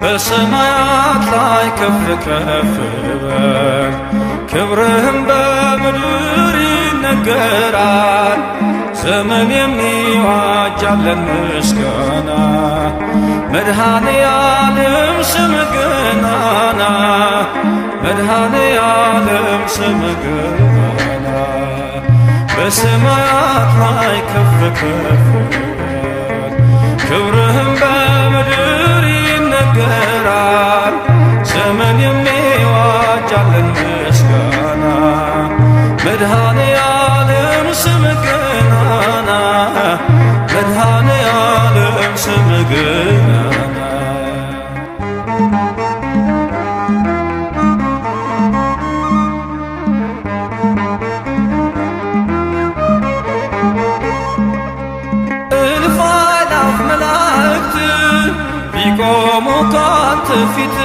በሰማያት ላይ ከፍ ከፍ በል ክብርህም በምድር ይነገራል። ዘመን የሚዋጃለን ምስጋና መድኃኔ ዓለም ስምህ ገናና መድኃኔ ዓለም ስምህ ገናና በሰማያት ላይ ከፍ ከፍ በል ክብርህም በምድር ይነገራል። ዘመን የሚዋጃለን ምስጋና መድኃኔ ዓለም ስምህ ገናና መድኃኔ ዓለም ስምህ ገናና እልፍ አእላፍ መላእክት ቢቆሙ ካንተ ፊት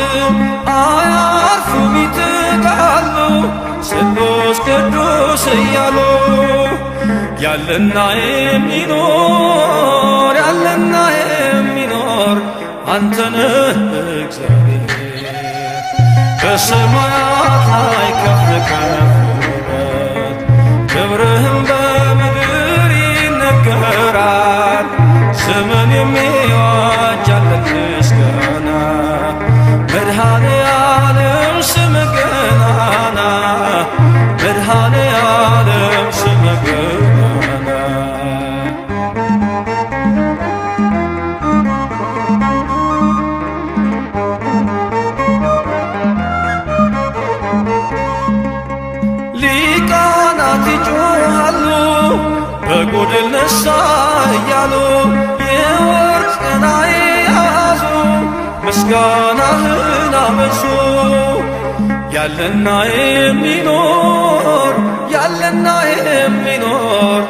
አያርፉም ይትጋሉ ስሉስ ቅዱስ እያሉ ያለና የሚኖር ያለና የሚኖር አንተ ነህ እግዚአብሔር። በሰማያት ላይ ከፍ ከፍ በል ክብርህም በምድር ይነገራል። ዘመን የሚዋጃለን ምስጋና መድኃኔ ዓለም ስምህ ገናና መድኃኔ ዓለም ስምህ ገናና ሊቃናት ይጮኻሉ በጎድል ነሣ እያሉ የወርቅ ጽና የያዙ ምስጋናህን አበዙ። ያለና የሚኖር ያለና የሚኖር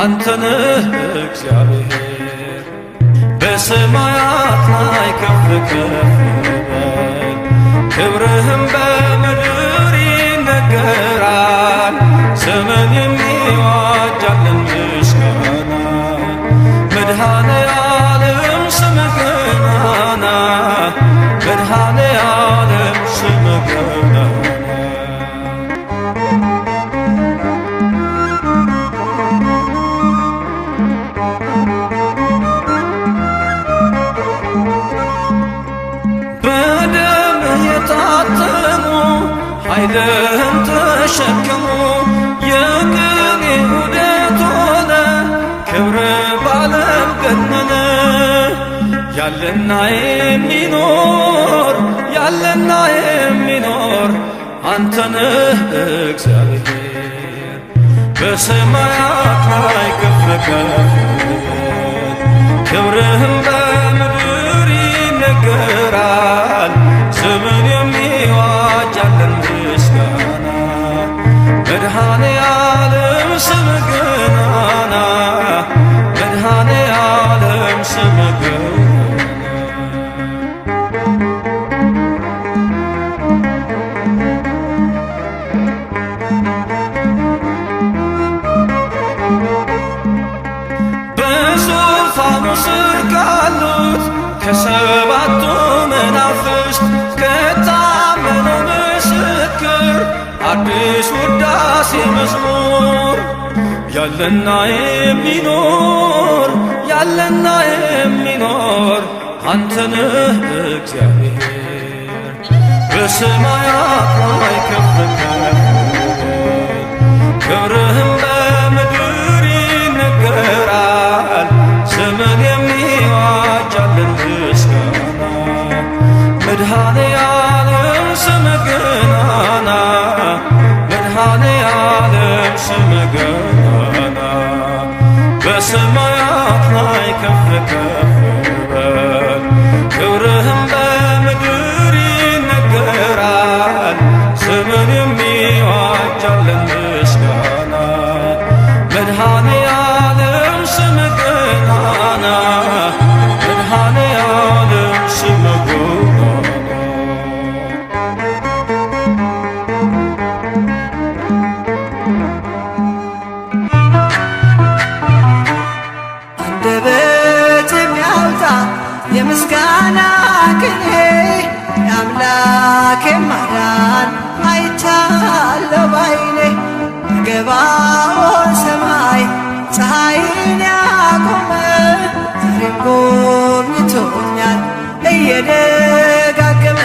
አንተ ነህ እግዚአብሔር። በሰማያት ላይ ከፍ ከፍ በል ክብርህም በምድር ይነገራል። ዘመን የሚዋጃለን ምስጋና መድኃኔ ዓለም ስምህ ገናና መድኃኔ ዓለም ስምህ ገናና በደምህ የታተሙ ኃይልህን ተሸከሙ የቅኔ ዑደት ሆነ ክብርህ በዓለም ገነነ። ያለና የሚኖር ያለና የሚኖር አንተ ነህ እግዚአብሔር። በሰማያት ላይ ከፍ ከፍ በል ክብርህም በምድር ይነገራል። ዘመን የሚዋጃለን ምስጋና መድኃኔ ዓለም ስምህ ገናና መድኃኔ ዓለም ስምህ ገናና በዙፋኑ ስር ካሉት ከሰባቱ መናፍስት ከታመነው ምስክር አዲስ ውዳሴ መዝሙር ያለና የሚኖር ያለና የሚኖር አንተ ነህ እግዚአብሔር። በሰማያት ላይ ከፍ ከፍ በል ክብርህም በምድር ይነገራል። ዘመን የሚዋጃለን ምስጋና መድኃኔ ዓለም ስምህ ገናና መድኃኔ ዓለም ስምህ ገናና በሰማያት ላይ ከፍ ከፍ በል ክብርህም በምድር ይነገራል። ዘመን የሚዋጃለን ምስጋና መድኃኔ ዓለም ስምህ ገናና መድኃኔ ዓለም ስምህ ገናና አንደበቴ የምስጋና ቅኔ የአምላኬ ማዳን አይቻለሁ ባይኔ በገባኦን ሰማይ ፀሐይን ያቆመ ዛሬም ጎብኝቶኛል እየደጋገመ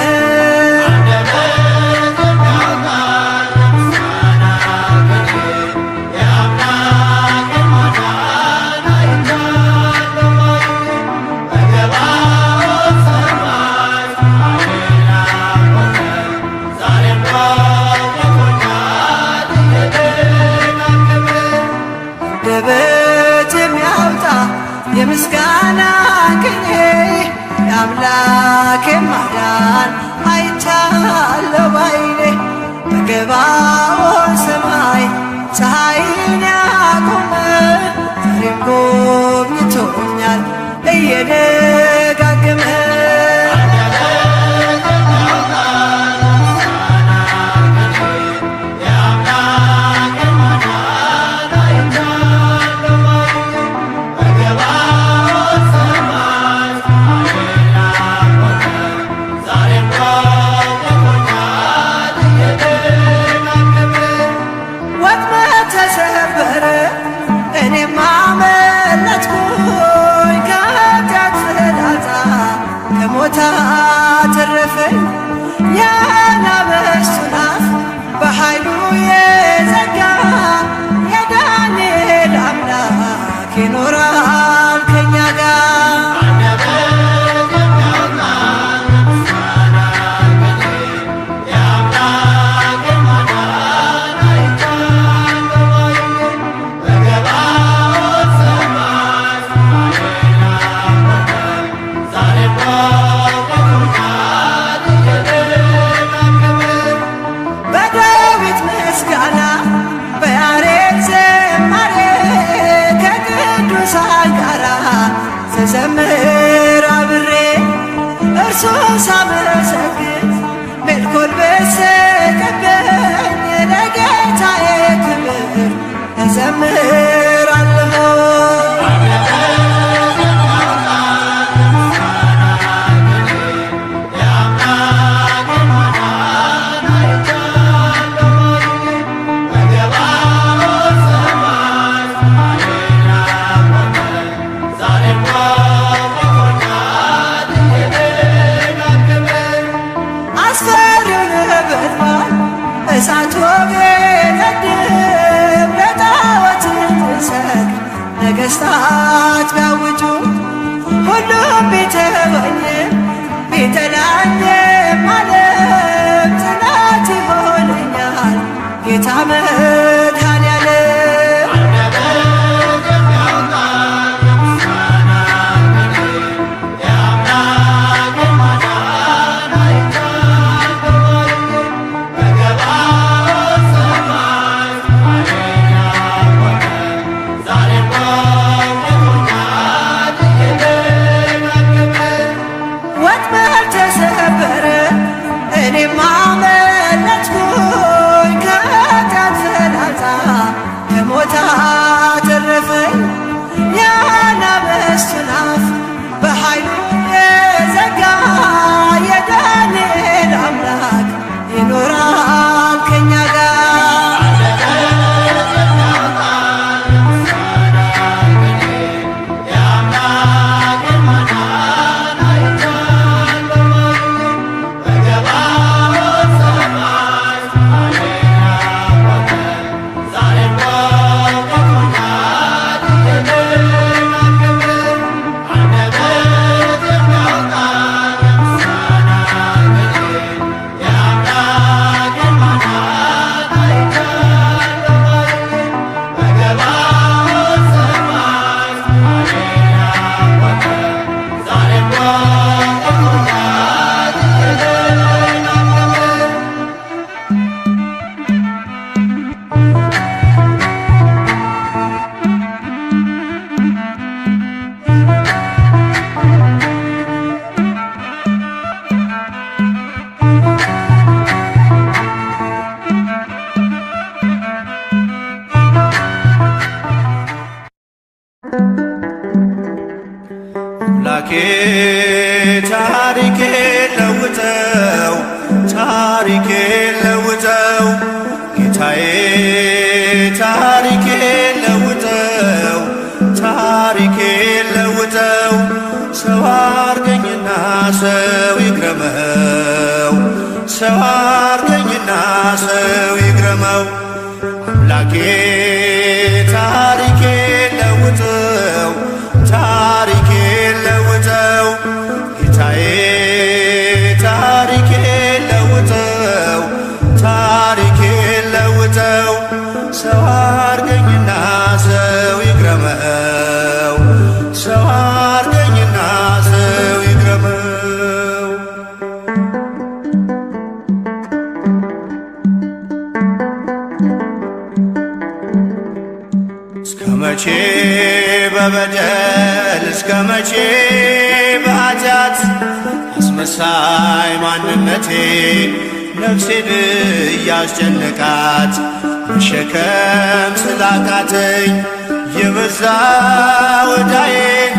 አንደበት የሚያወጣ የምስጋና ቅኔ የአምላኬ ማዳን አይቻለሁ ባይኔ በገባኦን ሰማይ ፀሐይን ያቆመ ዛሬም ጎብኝቶኛል እየደጋገመ ተሰበረ እኔም አመለጥኩኝ ከኃጢአት ፍላጻ ከሞት አተረፈኝ የአናብስቱን አፍ በኃይሉ የዘጋ የዳንኤል አምላክ ይኖራል ከእኛ ጋር ስዘምር አብሬ እርሱን ሳመሰግን ሜልኮል በሰቀበኝ ለጌታዬ ክብር እዘምራለሁ። እሳት ቢነድም ለጣዖት እንድሰግድ ነገሥታት ቢያውጁ ሁሉም ቢተወኝም ቢጠላኝም ዓለም ጽናት ይሆነኛል ጌታ መድኃኔዓለም። ታሪኬን ለውጠው ታሪኬን ለውጠው ጌታዬ ታሪኬን ለውጠው ታሪኬን ለውጠው ሰው አርገኝና ሰው ይግረመው ሰው አርገኝና ሰው ይግረመው አምላኬ ታሪኬን ለውጠው ታሪኬን ለውጠው ጌታዬ ታሪኬን ለውጠው ታሪኬን ለውጠው ሰው አርገኝና ሰው ይግረመው ሰው አርገኝና ሰው ይግረመው እስከ መቼ በበደል እስከ መቼ በኃጢአት አስመሳይ ማንነቴ ነፍሴን እያስጨነቃት መሸከም ስላቃተኝ የበዛ ወዳዬን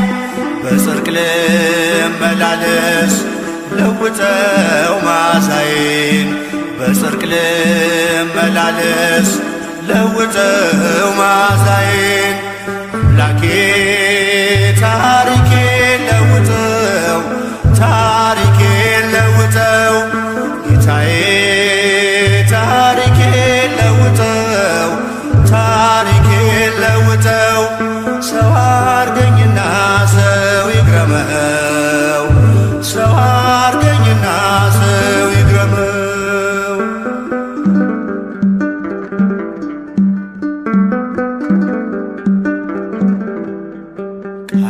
በጽድቅ ልመላለስ ለውጠው መዓዛዬን በጽድቅ ልመላለስ ለውጠው መዓዛዬን አምላኬ ታሪኬን ለውጠው ታሪኬን ለውጠው ጌታዬ ታሪኬን ለውጠው ታሪኬን ለውጠው ሰው አርገኝና ሰው ይግረመው ሰው አርገኝና ሰው ይግረመው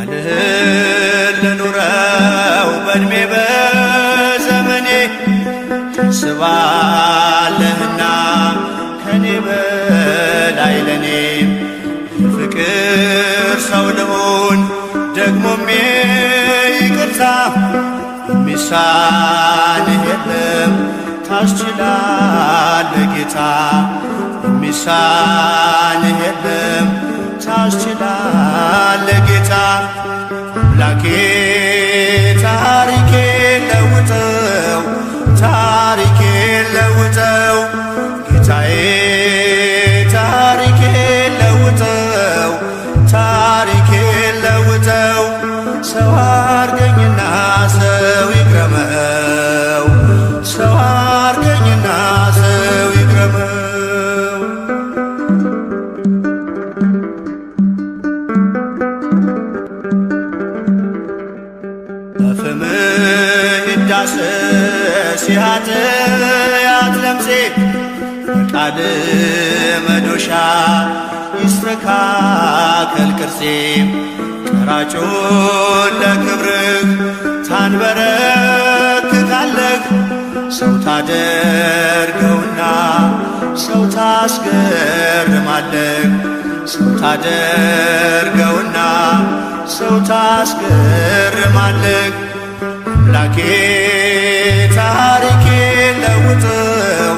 ቃልህን ልኑረው በዕድሜ በዘመኔ ታስባለህና ከኔ በላይ ለኔ የፍቅር ሰው ልሁን ደግሞም ይቅርታ የሚሳንህ የለም ታስችላለህ ጌታ የሚሳንህ የለም ታስችላለህ ጌታ አምላኬ ታሪኬን ለውጠው ታሪኬን ለውጠው ጌታዬ ታሪኬን ለውጠው ታሪኬን ለውጠው ሰው አርገኝና ሰው ይግረመው ሰው አርገኝና ሰው ይግረመው በፍምህ ይዳሰስ የኃጢአት ለምሴ በቃል መዶሻ ይስተካከል ቅርጼ ቀራጩን ለክብርህ ታንበረክካለህ ሰው ታደርገውና ሰው ታስገርማለህ ሰው ታደርገውና ሰው ታስገርማለህ አምላኬ ታሪኬን ለውጠው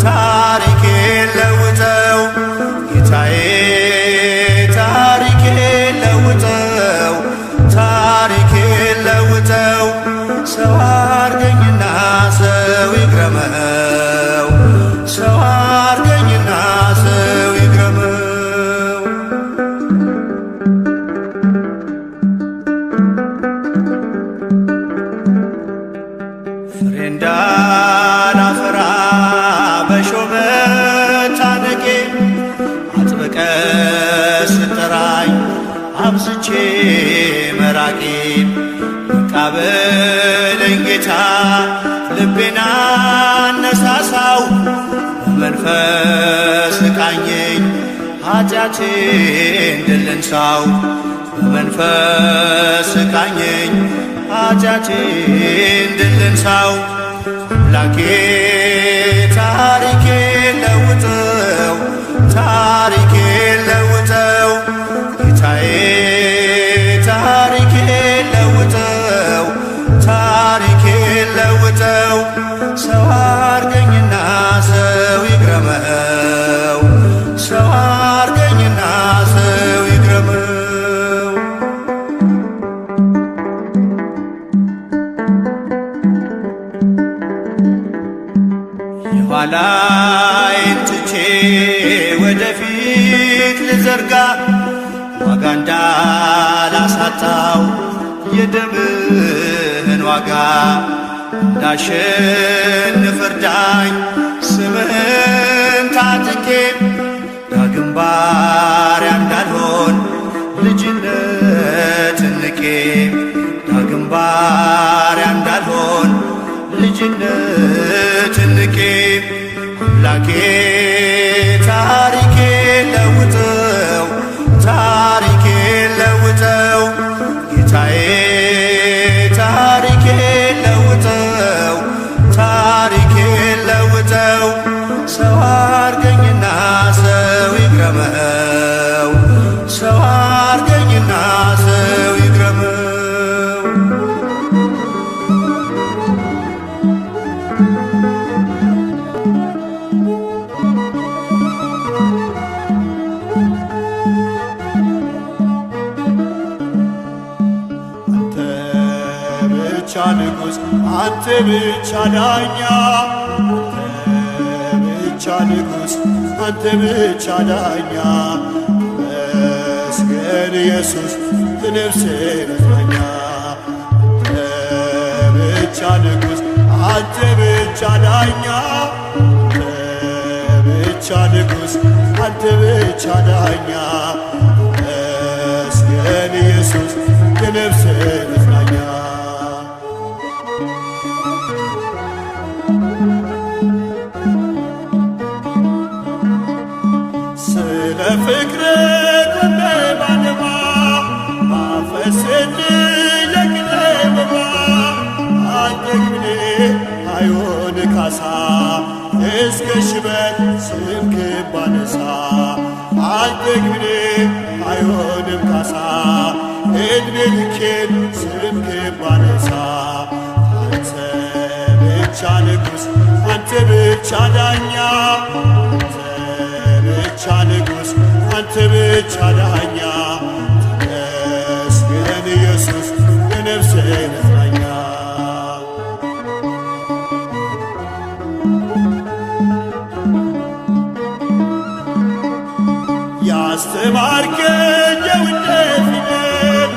ታሪኬን ለውጠው ጌታዬ ታሪኬን ለውጠው ታሪኬን ለውጠው ሰው አርገኝና ሰው ይግረመው ሰው አርገኝና ሰው ይግረመው ፍሬ እንዳላፈራ በሾህ መታነቄ አጥብቀ ስጠራኝ አብዝቼ መራቄ በቃ በለኝ ጌታ ልቤን አነሳሳው በመንፈስ ቃኘኝ ኃጢአቴን ድል እንሳው በመንፈስ ቃኘኝ ኃጢአቴን ድል እንሳው አምላኬ ታሪኬን ለውጠው ታሪኬን ለውጠው ጌታዬ ታሪኬን ለውጠው ታሪኬን ለውጠው ሰው አርገኝና ሰው ይግረመው ሰው አርገኝና ሰው ይግረመው ኋላዬን ትቼ ወደፊት ልዘርጋ ዋጋ እንዳላሳጣው የደምህን ዋጋ እንዳሸንፍ እርዳኝ ስምህን ታጥቄ ዳግም ባሪያ እንዳልሆን ልጅነትን ንቄ ዳግም ባሪያ እንዳልሆን ልጅነትን ንቄ አምላኬ ታሪኬ ለውጠው ታሪኬ ለውጠው ጌታዬ ታሪኬ ለውጠው ታሪኬ ለውጠው ሰው አርገኝና ሰው ይግረመው ሰው አርገኝና ሰው ይግረመው ንጉሥ አንተ ብቻ ዳኛ አንተ ብቻ ንጉሥ አንተ ብቻ ዳኛ መስገን ኢየሱስ የነፍሴ መጽናኛ አንተ ብቻ ንጉሥ አንተ ብቻ ዳኛ አንተ ብቻ ንጉሥ አንተ ብቻ ዳኛ መስገን ኢየሱስ የነፍሴ መጽናኛ ፍቅር ቆሜ ባንባ ማፈስልኝ ለቅለበባ አንጠግብኔ አይሆን ካሳ እስከ ሽበት ስምክን ባነሳ አንጠግብኔ አይሆንም ካሳ ዕድሜ ልኬን ስምክን ባነሳ አንተ ብቻ ንጉሥ አንተ ብቻ ዳኛ ብቻ ንጉሥ አንተ ብቻ ዳኛ ተመስገን ኢየሱስ የነፍሴ መጽናኛ ያስተማርከኝ የውዴ ፊደል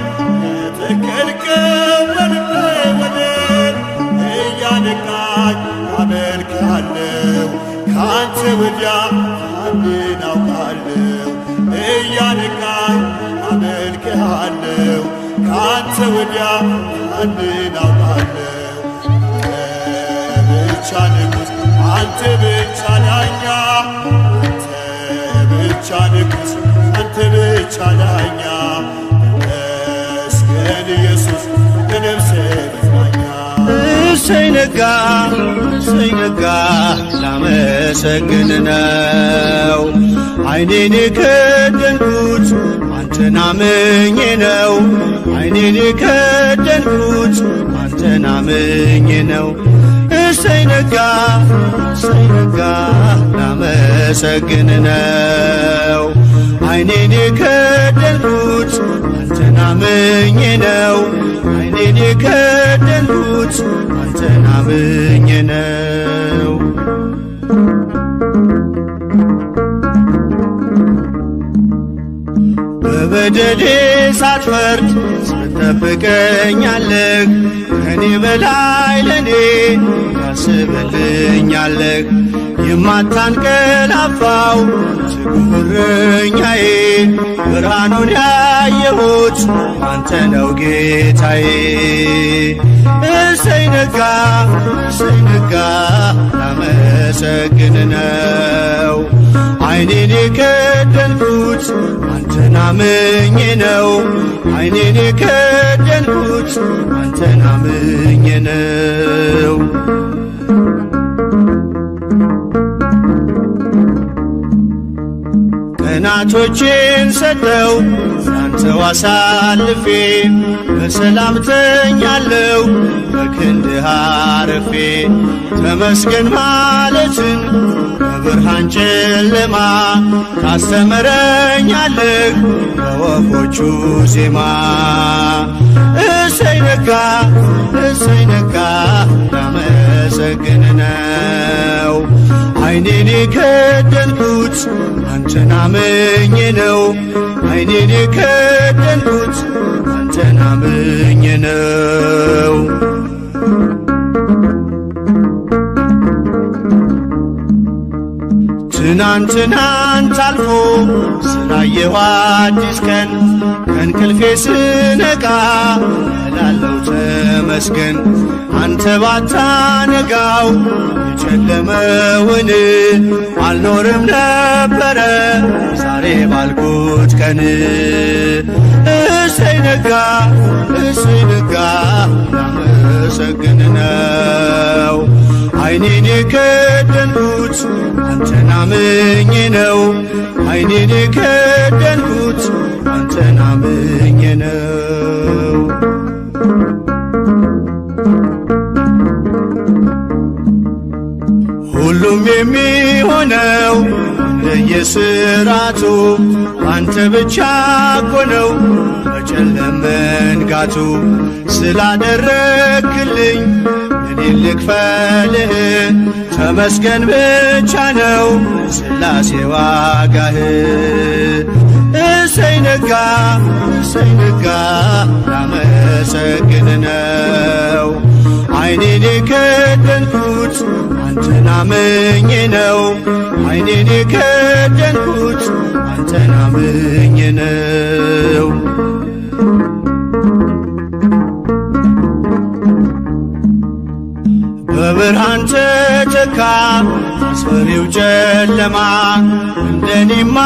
የተከልከው በልቤ ወደል እያነቃኝ አመልክሃለሁ ከአንተ ወዲያ ማንን አውቃለሁ እያነቃኝ አመልክሃለሁ ከአንተ ወዲያ ማንን አውቃለሁ ብቻ ንጉሥ አንተ ብቻ ዳኛ አንተ ብቻ ንጉሥ አንተ ብቻ ዳኛ መስገን ኢየሱስ የነፍሴ መጽናኛ እሰይ ነጋ እሰይ ነጋ ላመሰግን ነው ዓይኔን የከደንኩት አንተን አምኜ ነው ዓይኔን የከደንኩት አንተን አምኜ ነው እሰይ ነጋ ላመሰግን ነው ዓይኔን የከደንኩት አንተን አምኜ ነው ዓይኔን የከደንኩት አንተን አምኜ ነው በበደሌ ሳትፈርድ ትጠብቀኛለህ ከኔ በላይ ለኔ ታስብልኛለህ የማታንቀላፋው ትጉህ እረኛዬ ብርሃኑን ያየሁት አንተ ነው ጌታዬ እሰይ ነጋ ላመሰግን ነው ዓይኔን የከደንኩት አንተን አምኜ ነው ዓይኔን የከደንኩት አንተን አምኜ ነው ቀናቶቼን ሰጠው ላንተው አሳልፌ በሰላም ተኛለሁ በክንድህ አርፌ ተመስገን ማለትን በብርሃን ጨለማ ታስተምረኛለህ በወፎቹ ዜማ እሰይ ነጋ ላመሰግን ነው ዓይኔን የከደንኩት አንተን አምኜ ነው። ዓይኔን የከደንኩት አንተን አምኜ ነው። ትናንት አልፎ ስላየሁ አዲስ ቀን ከእንቅልፌ ስነቃ እላለሁ ተመስገን። አንተ ባታነጋው የጨለመውን አልኖርም ነበረ ዛሬ ባልኩት ቀን። እሰይ ነጋ እሰይ ነጋ ላመሰግን ነው። ዓይኔን የከደንኩት አንተን አምኜ ነው። ዓይኔን የከደንኩት አንተን አምኜ ነው። ሁሉም የሚሆነው እንደየሥራቱ አንተ ብቻ እኮ ነው በጨለም መንጋቱ። ስላደረግክልኝ እኔን ልክፈልህ ተመስገን ብቻ ነው ሥላሴ ዋጋህ። እሰይ ነጋ እሰይ ነጋ ላመሰግን ነው። ዓይኔን የከደንኩት አንተን አምኜ ነው። ዓይኔን የከደንኩት አንተን አምኜ ነው። በብርሃን ተተካ አስፈሪው ጨለማ እንደኔማ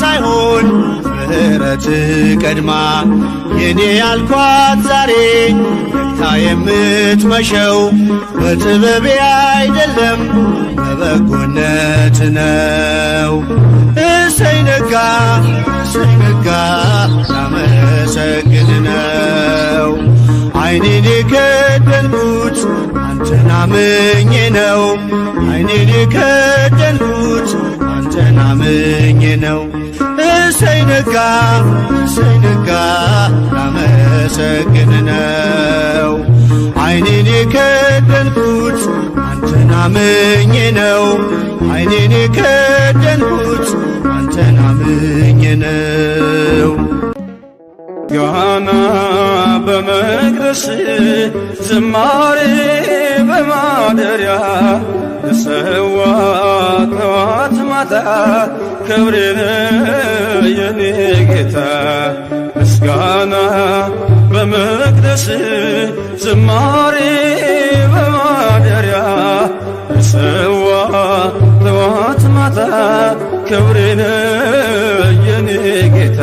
ሳይሆን ምሕረት ቀድማ የኔ ያልኳት ዛሬ ነግታ የምትመሸው በጥበቤ አይደለም በበጎነት ነው። እሰይ ነጋ እሰይ ነጋ ላመሰግን ነው። ዓይኔን የከደንኩት አንተን አምኜ ነው። ዓይኔን የከደንኩት አንተን አምኜ ነው። እሰይ ነጋ እሰይ ነጋ ላመሰግን ነው። ዓይኔን የከደንኩት አንተን አምኜ ነው። ዓይኔን የከደንኩት አንተን አምኜ ነው። ምስጋና በመቅደስ ዝማሬ በማደሪያ ልሰዋ ጠዋት ማታ ክብሬን የኔ ጌታ። ምስጋና በመቅደስ ዝማሬ በማደሪያ ልሰዋ ጠዋት ማታ ክብሬን የኔ ጌታ።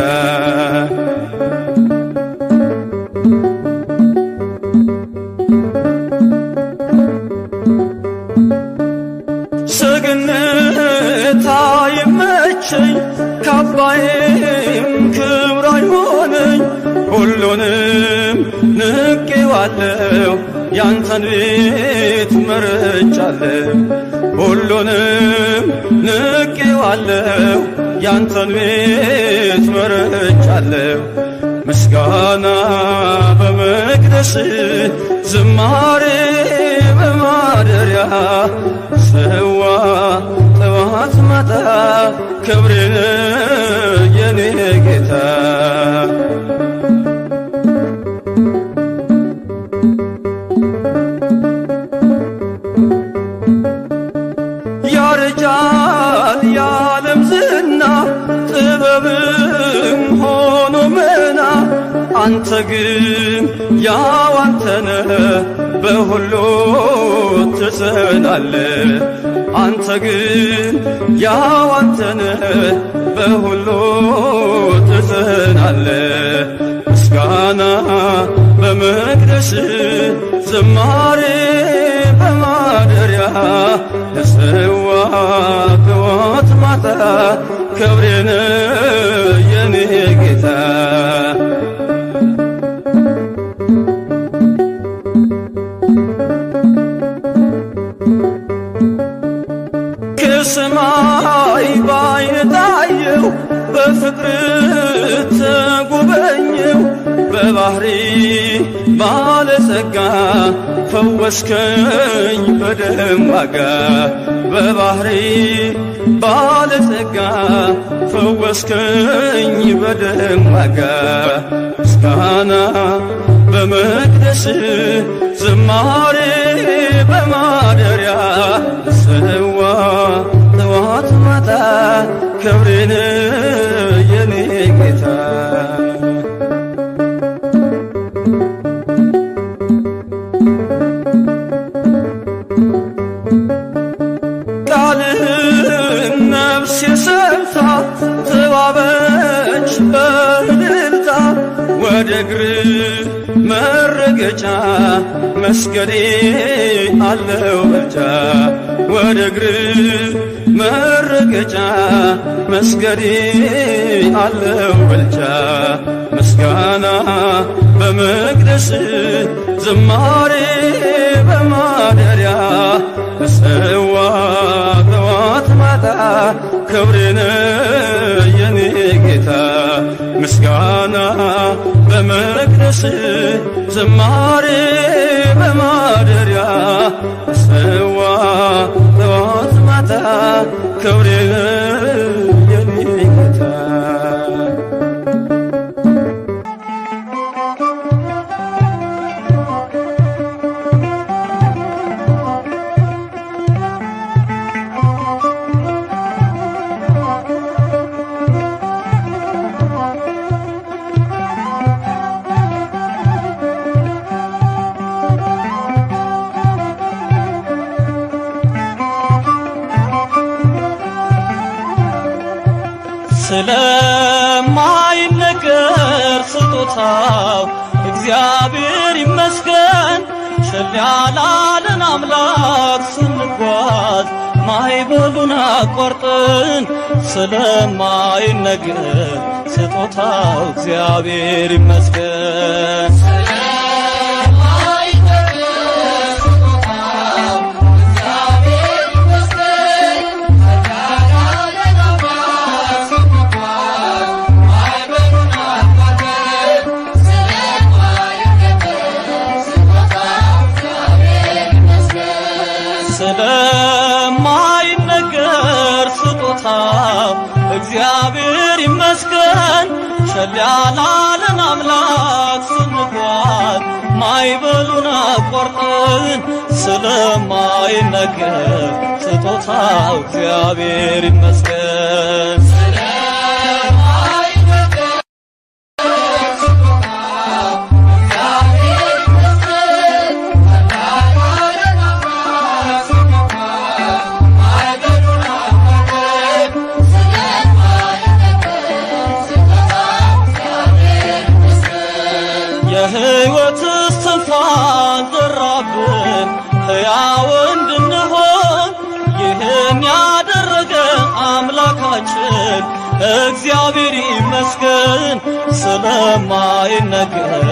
ሰገነት አይመቸኝ ካባዬም ክብር አይሆነኝ። ሁሉንም ንቄዋለሁ ያንተን ቤት መርጫለሁ። ሁሉንም ንቄዋለሁ ያንተን ቤት መርጫለሁ። ምስጋና በመቅደስ ዝማሬ በማደሪያ ሰዋ ጠዋት ማታ ክብሬን የኔ ጌታ። ያረጃል የዓለም ዝና ጥበብም ሆኖ መና አንተ ግን ያው አንተነ በሁሉ ትጸናለ። አንተ ግን ያው አንተነ በሁሉ ትጸናለ። ምስጋና በመቅደስ ዝማሬ በማደሪያ ልሰዋ ጠዋት ማታ ክብሬን የኔ ጌታ። ከሰማይ ባይን ታየው በፍቅር ተጎበኘው በባህሪ ባለጸጋ ፈወስከኝ በደም ዋጋ በባህሪ ባለጸጋ ፈወስከኝ በደም ዋጋ ምስጋና በመቅደስ ዝማሬ በማደሪያ ሰዋ ጠዋት ማታ ክብሬን የኔ ጌታ ቃልህን ነፍሴ ሰምታ ተዋበች በእልልታ ወደ እግር መረገጫ መስገዴ አለው ብልጫ ወደ እግር መረገጫ መስገዴ አለው ብልጫ ምስጋና በመቅደስ ዝማሬ በማደሪያ እሰዋ ጠዋት ማታ ክብሬን የኔ ጌታ ምስጋና በመቅደስ ዝማሬ በማደሪያ እሰዋ ጠዋት ማታ ክብሬን የኔ ጌታ ስለማይነገር ስጦታው እግዚአብሔር ይመስገን ቸል ያላለን አምላክ ስንጓዝ ማዕበሉን አቋርጠን ስለማይነገር ስጦታው እግዚአብሔር ይመስገን ስለማይነገር ስጦታው እግዚአብሔር ይመስገን ቸል ያላለን አምላክ ስንጓዝ ማዕበሉን አቋርጠን ስለማይነገር ስጦታው እግዚአብሔር ይመስገን የሕይወት እስትንፋስ ዘራብን ሕያው እንድንሆን ይህን ያደረገ አምላካችን እግዚአብሔር ይመስገን ስለማይነገር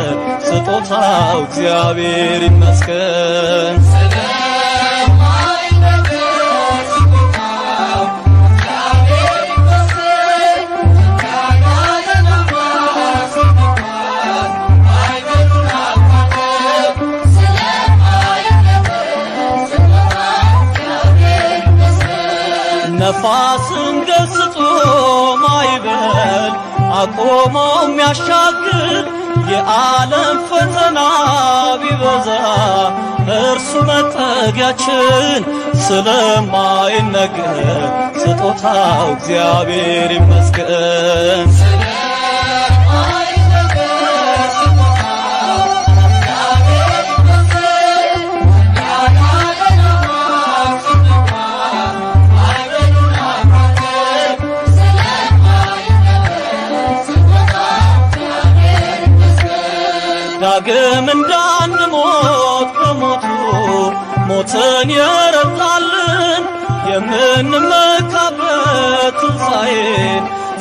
ስጦታው እግዚአብሔር ይመስገን ነፋስን ገስጾ ማዕበል አቆሞ የሚያሻግር የዓለም ፈተና ቢበዛ እርሱ መጠጊያችን ስለማይነገር ስጦታው እግዚአብሔር ይመስገን ዳግም እንዳንሞት በሞቱ ሞትን የረታልን የምንመካበት ትንሣኤ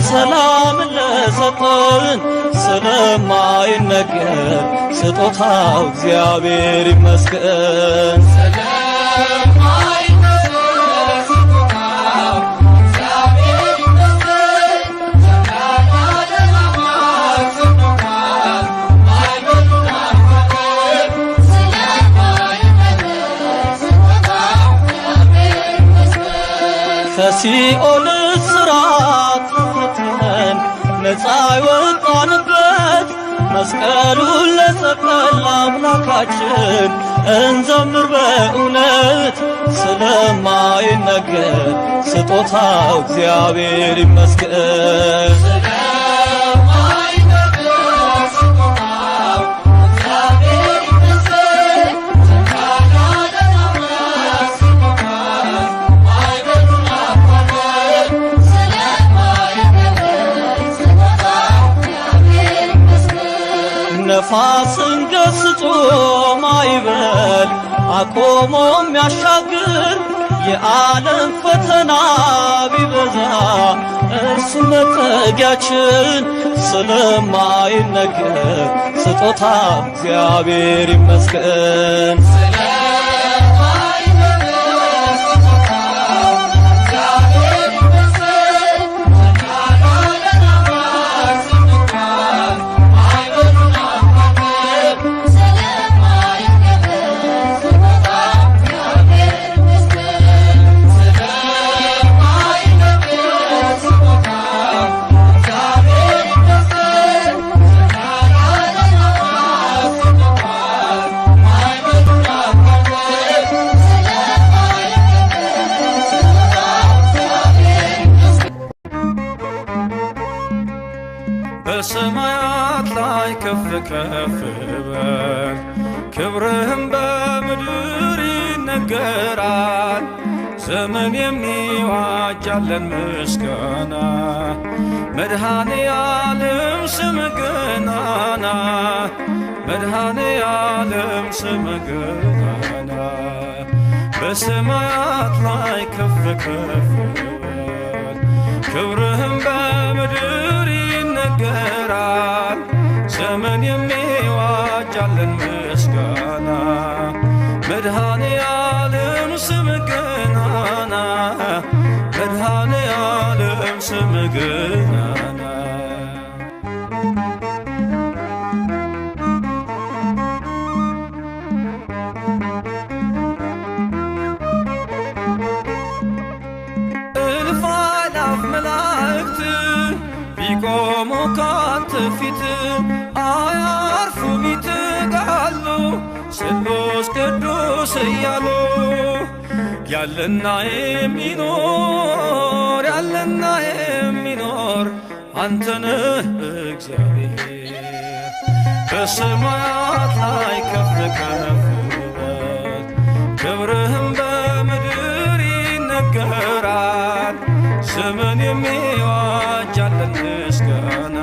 ሰላምን ለሰጠን ስለማይነገር ስጦታው እግዚአብሔር ይመስገን ከሲኦል እስራት ተፈተን ነፃ የወጣንበት መስቀሉን ለሰቀል አምላካችን እንዘምር በእውነት ስለማይነገር ስጦታው እግዚአብሔር ይመስገን። ነፋስን ገስጾ ማዕበል አቆሞ የሚያሻግር የዓለም ፈተና ቢበዛ እርሱ መጠጊያችን ስለማይነገር ስጦታ እግዚአብሔር ይመስገን። በሰማያት ላይ ከፍ ከፍ በል፣ ክብርህም በምድር ይነገራል። ዘመን የሚዋጃለን ምስጋና፣ መድኃኔ ዓለም ስምህ ገናና፣ መድኃኔ ዓለም ስምህ ገናና። በሰማያት ላይ ከፍ ከፍ በል፣ ክብርህም በምድር ይነገራል። ዘመን የሚዋጃለን ምስጋና፣ መድኃኔ ዓለም ስምህ ገናና፣ መድኃኔ ዓለም ስምህ ገናና። እልፍ አእላፍ መላእክት ቢቆሙ ካንተ ፊት አያርፉም ይትጋሉ ስሉስ ቅዱስ እያሉ። ያለና የሚኖር ያለና የሚኖር አንተነህ እግዚአብሔር። በሰማያት ላይ ከፍ ከፍ በል፣ ክብርህም በምድር ይነገራል። ዘመን የሚዋጃለን ምስጋና፣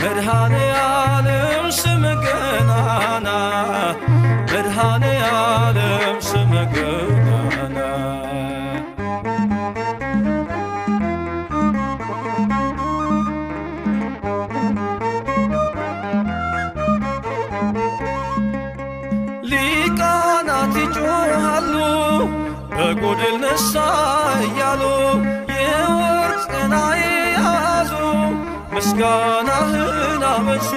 መድኃኔ ዓለም ስምህ ገናና፣ መድኃኔ ዓለም ስምህ ገናና። ሊቃናት ይጮኻሉ በጎድል ነሣ እያሉ፣ የወርቅ ጽና የያዙ ምስጋናህን አበዙ።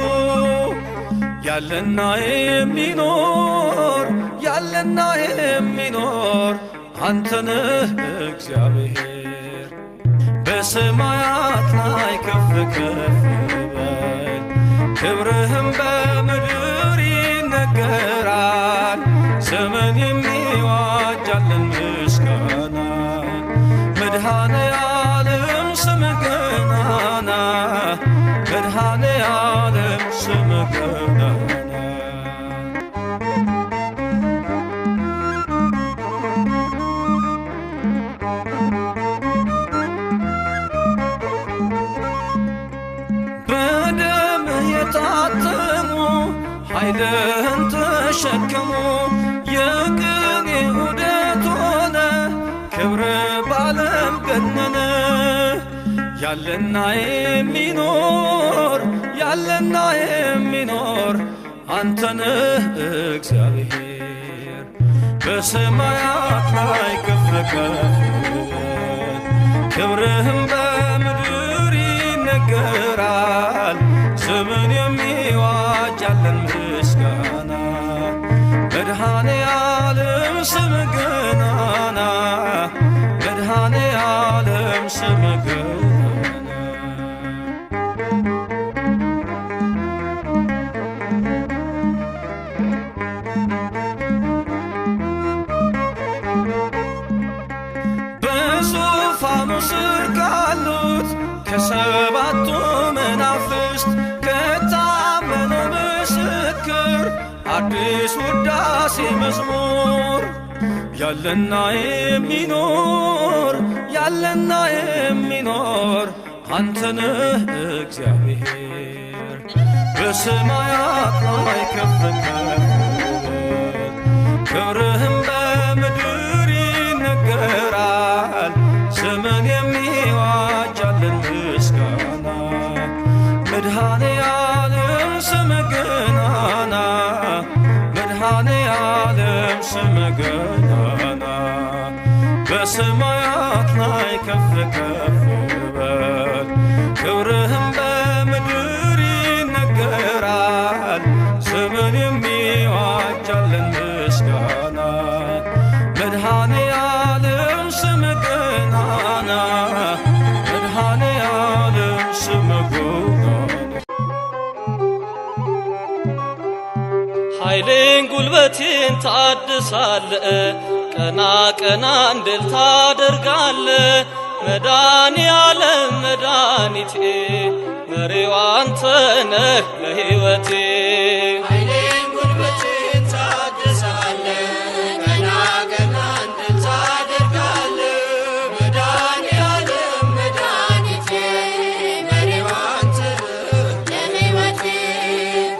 ያለና የሚኖር ያለና የሚኖር አንተነህ እግዚአብሔር። በሰማያት ላይ ከፍ ከፍ በል፣ ክብርህም በምድር ይነገራል። ዘመን የሚዋጃለን ምስጋና፣ መድኃኔ ዓለም ስምህ ገናና፣ መድኃኔ ዓለም ስምህ ገናና። በደምህ የታተሙ ኃይልህን ተሸከሙ፣ የቅኔ ዑደት ሆነ ክብርህ በዓለም ገነነ። ያለና የሚኖር ያለና የሚኖር አንተነህ እግዚአብሔር። በሰማያት ላይ ከፍ ከፍ በል፣ ክብርህም በምድር ይነገራል። ዘመን የሚዋጃለን ምስጋና፣ መድኃኔ ዓለም ስምህ ገናና፣ መድኃኔ መዝሙር ያለና የሚኖር ያለና የሚኖር አንተነህ እግዚአብሔር በሰማያት ላይ ከፍ ከፍ ክብርህም በምድር ይነገራል። ዘመን የሚዋጃልን ምስጋና መድኃኔ ዓለም ስምህ ገናና መድኃኔ ዓለም ስምህ ገናና በሰማያት ላይ ከፍ ከፍ በል ክብርህም በምድር ይነገራል። ዘመን የሚዋጃልን ምስጋና መድኃኔ ዓለም ስምህ ገናና መድኃኔ ዓለም ስምህ ገናና ኃይሌን ጉልበቴን ታድሳለ ቀና ቀና እንድል ታደርጋለ መድኃኔ ዓለም መድኃኒቴ መሪው አንተ ነህ ለሕይወቴ ኃይሌን ጉልበቴን ታድሳለ ቀና ቀና እንድል ታደርጋለ መድኃኔ ዓለም መድኃኒቴ መሪው አንተ ነህ ለሕይወቴ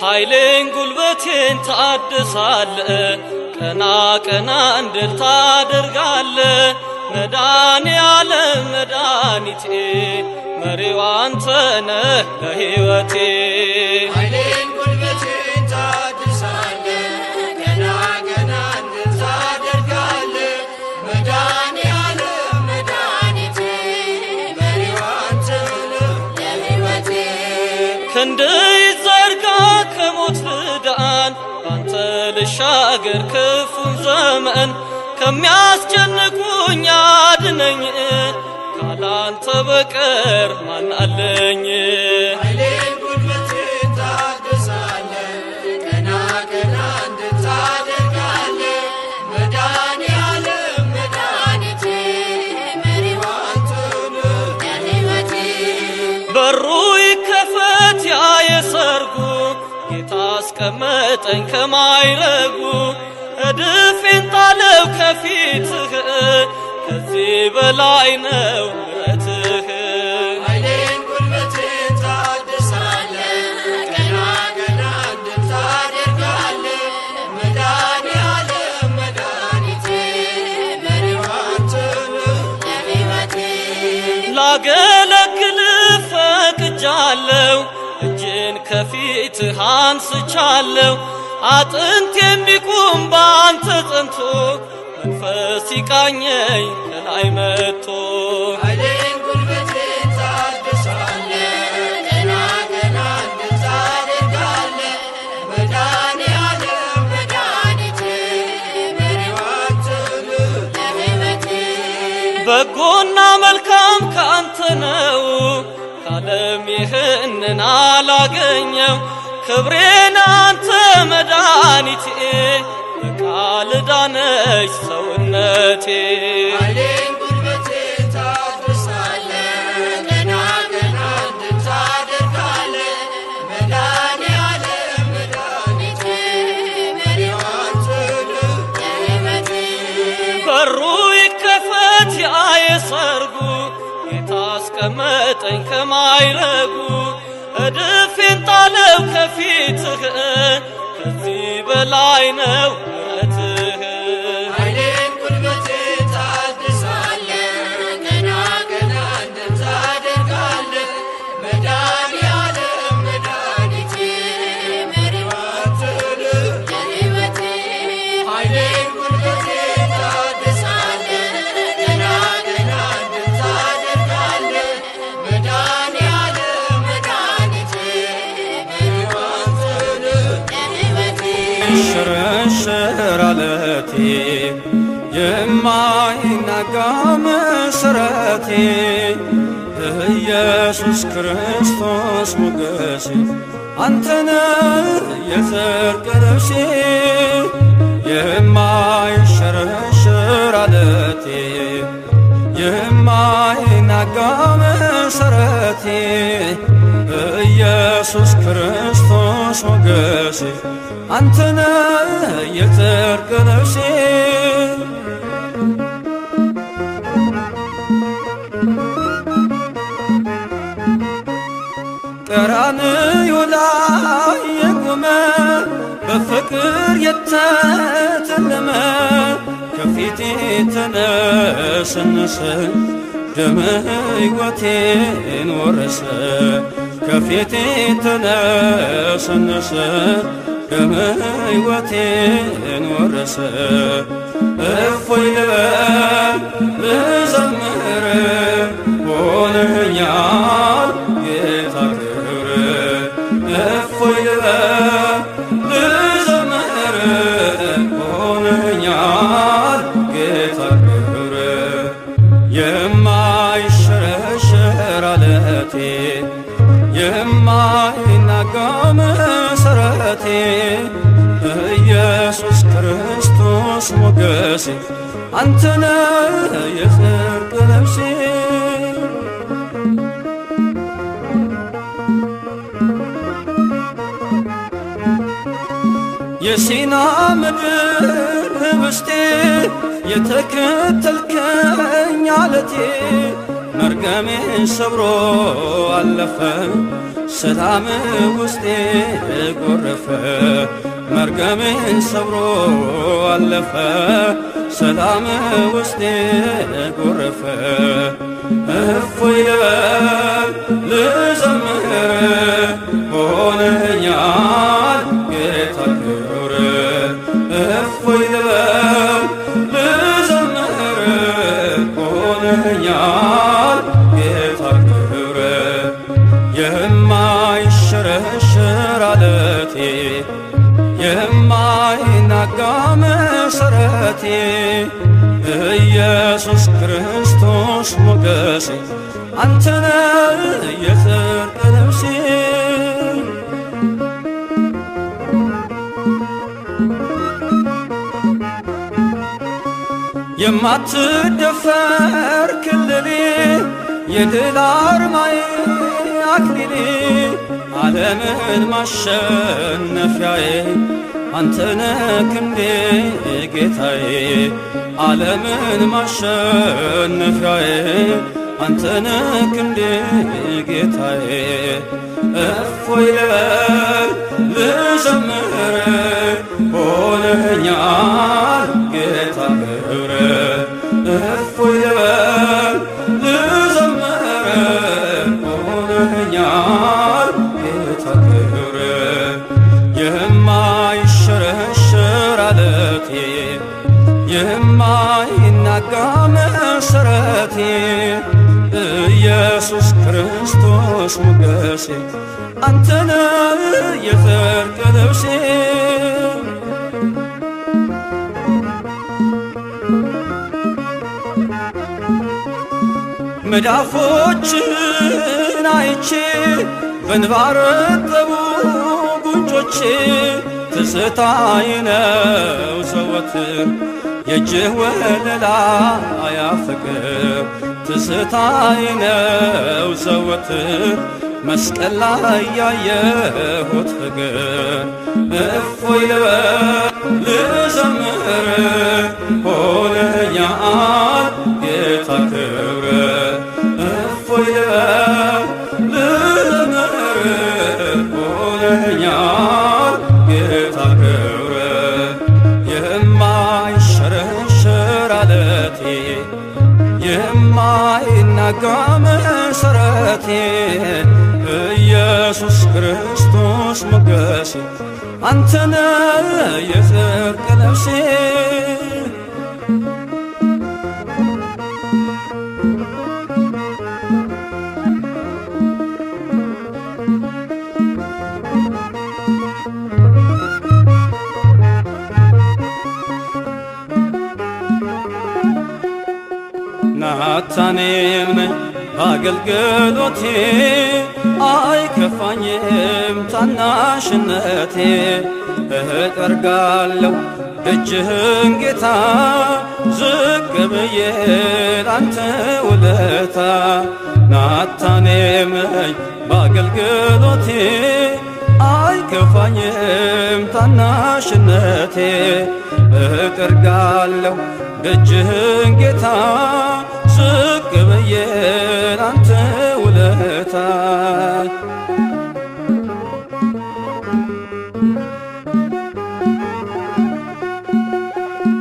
ኃይሌን ጉልበቴን ታድሳለ ቀና ቀና እንድል ታደርጋለ መድኃኔ ዓለም መድኃኒቴ መሪው አንተ ነህ ለሕይወቴ ኃይሌን ጉልበቴን ታድሳለ ቀና ቀና እንድል ታደርጋለ መድኃኔ ዓለም መድኃኒቴ መሪው አንተ ነህ ለሕይወቴ ክንድህ ይዘርጋ ከሞት ልዳን ባንተ ልሻገር ክፉን ዘመን ከሚያስጨንቁኝ አድነኝ ካላንተ በቀር ማን አለኝ ኃይሌን ጉልበቴን ታድሳለ ቀና ቀና እንድል ታደርጋለ መድኃኔ ዓለም መድኃኒቴ መሪው አንተ ነህ ለሕይወቴ በሩ ይከፈት ያ የሰርጉ ጌታ አስቀመጠኝ ከማይረጉ እድፌን ጣለው ከፊትህ ከዚህ በላይ ነው ምሕረትህ ኃይሌን ጉልበቴን ታድሳለ ቀና ቀና እንድል ታደርጋለ መድኃኔ ዓለም መድኃኒቴ መሪው አንተ ነህ ለሕይወቴ ላገለግልህ ፈቅጃለሁ እጄን ከፊትህ አንስቻለሁ አጥንት የሚቁም ባንተ ጸንቶ መንፈስ ይቃኘኝ ከላይ መጥቶ ኃይሌን ጉልበቴን ታድሳለ ቀና ቀና እንድል ታደርጋለ መድኃኔ ዓለም መድኃኒቴ መሪው አንተ ነህ ለሕይወቴ በጎና መልካም ካንተ ነው ካለም ይህንን አላገኘው ክብሬን አንተ መድኃኒቴ በቃል ዳነች ሰውነቴ ኃይሌን ጉልበቴን ታድሳለ ቀና ቀና እንድል ታደርጋለ መድኃኔ ዓለም መድኃኒቴ መሪው አንተ ነህ ለሕይወቴ በሩ ይከፈት ያ የሰርጉ ጌታ አስቀመጠኝ ከማይረጉ እድፌን ጣለው ከፊትህ ከዚህ በላይ ነው ምሕረትህ ኃይሌን ጉልበቴን ታድሳለ ቀና ቀና እንድል ታደርጋለ መድኃኔ ዓለም መድኃኒቴ መሪው አንተ ነህ ለሕይወቴ ኃይሌን ጉልበቴን ታድሳለ ቀና ቀና እንድል ታደርጋለ መድኃኔ ዓለም መድኃኒቴ መሪው አንተ ነህ ለሕይወቴ ሽርሽር አለቴ የማይናጋ መሰረቴ ኢየሱስ ክርስቶስ ሞገሴ አንተነህ የጽድቅ ልብሴ የማይሸረሸር አለቴ የማይናጋ መሰረቴ ኢየሱስ ክርስቶስ ክርስቶስ ሞገሴ አንተነ የጽድቅ ልብሴ ቀራንዮ ላይ የቆመ በፍቅር የተተለመ ከፊቴ ተነሰነሰ ደመ ሕይወቴን ወረሰ ከፊቴ ተነሰነሰ ደመ ሕይወቴን ወረሰ እፎይ ልበል ልዘምር ሆነኛል ጌታ ክብር እፎይ ልበል ልዘምር ሆነኛል ጌታ ክብር የማይሸረሸር ዓለቴ የማይናጋ መሠረቴ ኢየሱስ ክርስቶስ ሞገሴ አንተነ የጽድቅ ልብሴ የሲና ምድር ህብስቴ የተከተልከኝ ዓለቴ መርገሜን ሰብሮ አለፈ ሰላም ውስጤ ጎረፈ መርገሜን ሰብሮ አለፈ ሰላም ውስጤ ጎረፈ እፎይ ልበል ልዘምር ሆነኛል ጌታ ክብር እፎይ ልበል ልዘምር ሆነኛል ጌታ ክብር የማይሸረሸር ዓለቴ የማይናጋ መሠረቴ ኢየሱስ ክርስቶስ ሞገሴ አንተነ የጽድቅ ልብሴ የማትደፈር ክልሌ የድል አርማዬ አክሊሌ ዓለምን ማሸነፊያዬ አንተነ ክንዴ ጌታዬ ዓለምን ማሸነፊያዬ አንተነ ክንዴ ጌታዬ እፎይ ልበል ልዘምር ሆነኛል ጌታ ክብር እፎይ ልበል ልዘምር ሆነኛል ጌታ ክብር የማይሸረሸር ዓለቴ የማይናጋ መሠረቴ ኢየሱስ ክርስቶስ ሞገሴ አንተነ የጽድቅ ልብሴ መዳፎችን አይቼ በእንባ ረጠቡ ጉንጮቼ ትዝታዬ ነው ዘወትር የእጅህ ወለላ ያፍቅር ትዝታዬ ነው ዘወትር መስቀል ላይ ያየሁት ፍቅር እፎይ ልበል ልዘምር ሆነኛል ጌታ ክብር እፎይ ልበል ልዘምር ሆነኛል ጌታ ክብር የማይሸረሸር ዓለቴ የማይናጋ መሠረቴ ኢየሱስ ክርስቶስ ሞገሴ አንተነ የጽድቅ ልብሴ ናታኔም ነኝ በአገልግሎቴ አይከፋኝም ታናሽነቴ እጠርጋለሁ እጅህን ጌታ ዝቅ ብዬ ላንተ ውለታ ናታኔም ነኝ በአገልግሎቴ አይከፋኝም ታናሽነቴ እጠርጋለሁ ደጅህን ጌታ ዝቅ ብዬ ላንተ ውለታ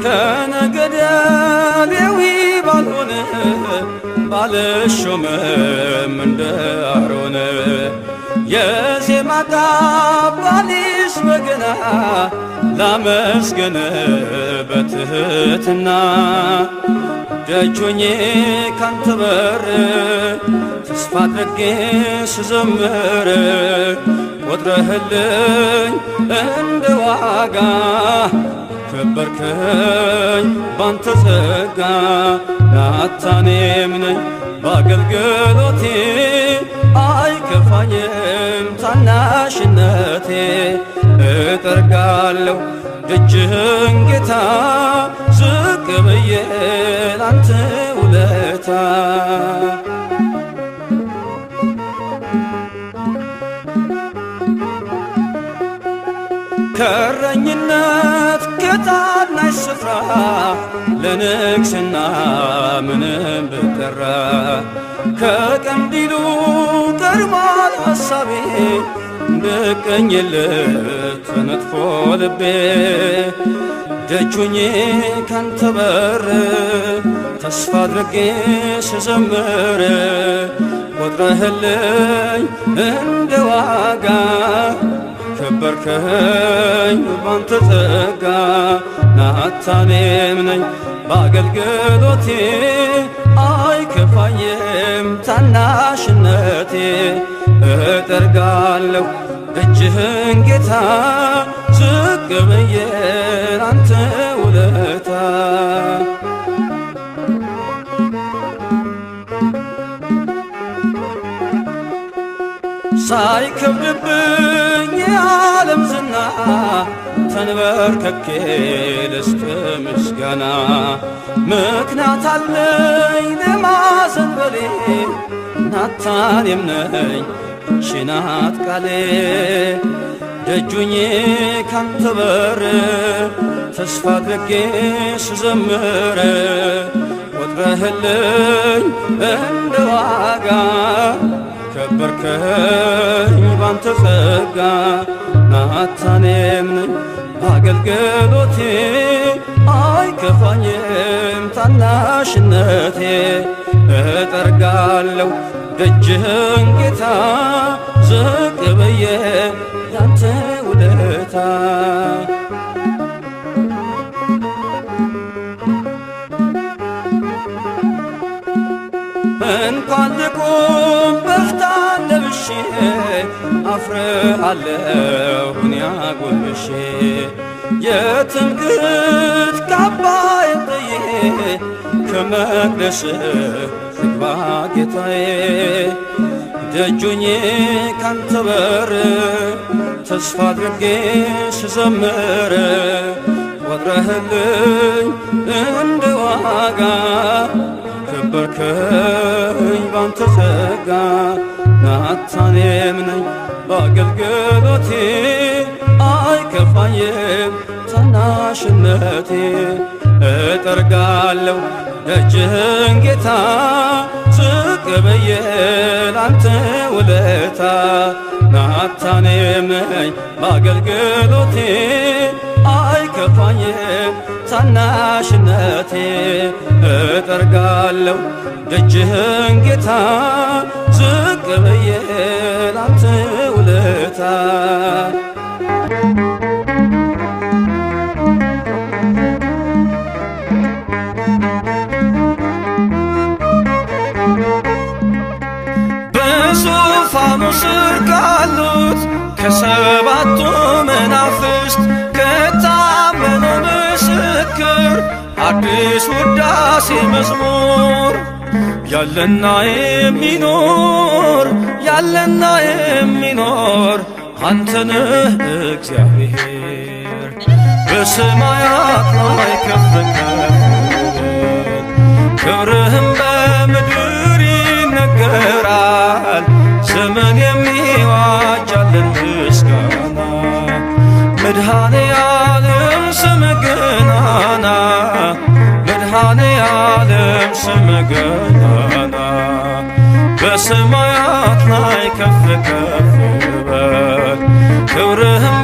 ከነገደ ሌዊ ባልሆነ ባልሾምም እንደ አሮን የዜማ ቃባሊስ በገና ላመስግን በትህትና ደጆኜ ካንተ በር ተስፋ አድርጌ ስዘምር ቆጥረህልኝ እንደ ዋጋ ከበርከኝ ባንተ ጸጋ ናታኔም ነኝ በአገልግሎቴ አይከፋኝም ታናሽነቴ እጠርጋለሁ ደጅህን ጌታ ዝቅ ብዬ ላንተ ውለታ ከእረኝነት ከታናሽ ስፍራ ለንግስና ምንም ብጠራ ከቀንዲሉ ቀድሟል ሐሳቤ እንድቀኝልህ ተነጥፎ ልቤ ደጁኜ ካንተ በር ተስፋ አድርጌ ስዘምር ቆጥረህልኝ እንደ ዋጋ ከበርከኝ ባንተ ጸጋ ናታኔም ነኝ በአገልግሎቴ አይከፋኝም ታናሽነቴ እጠርጋለሁ ደጅህን ጌታ ዝቅ ብዬ ላንተ ውለታ ሳይከብድብኝ የዓለም ዝና ተንበርክኬ ልስጥ ምስጋና ምክንያት አለኝ ለማዘንበሌ ናታኔም ነኝ ይህች ናት ቃሌ ደጁኜ ካንተ በር ተስፋ አድርጌ ስዘምር ቆጥረህልኝ እንደ ዋጋ ከበርከኝ ባንተ ጸጋ ናታኔም ነኝ በአገልግሎቴ አይከፋኝም ታናሽነቴ እጠርጋለሁ ደጅህን ጌታ ዝቅ ብዬ ላንተ ውለታ እንኳን ልቁም በፍታ ለብሼ አፍርሃለሁ እኔ አጎንብሼ የትምክህት ካባዬን ጥዬ ከመቅደስህ ልግባ ጌታዬ ደጁኜ ካንተ በር ተስፋ አድርጌ ስዘምር ቆጥረህልኝ እንደ ዋጋ ከበርከኝ ባንተ ጸጋ ናታኔም ነኝ በአገልግሎቴ አይከፋኝም ታናሽነቴ እጠርጋለሁ ደጅህን ጌታ ዝቅ ብዬ ላንተ ውለታ ናታኔም ነኝ በአገልግሎቴ አይከፋኝም ታናሽነቴ እጠርጋለሁ ደጅህን ጌታ ዝቅ ብዬ ላንተ ውለታ በዙፋኑ ስር ካሉት ከሰባቱ መናፍስት ከታመነው ምስክር አዲስ ውዳሴ መዝሙር ያለና የሚኖር አንተነህ እግዚአብሔር በሰማያት ላይ ከፍ ከፍ ክብርህም በምድር ይነገራል ዘመን የሚዋጃለን ምስጋና መድኃኔ ዓለም ስምህ ገናና በሰማያት ላይ ከፍ ከፍ በል ክብርህም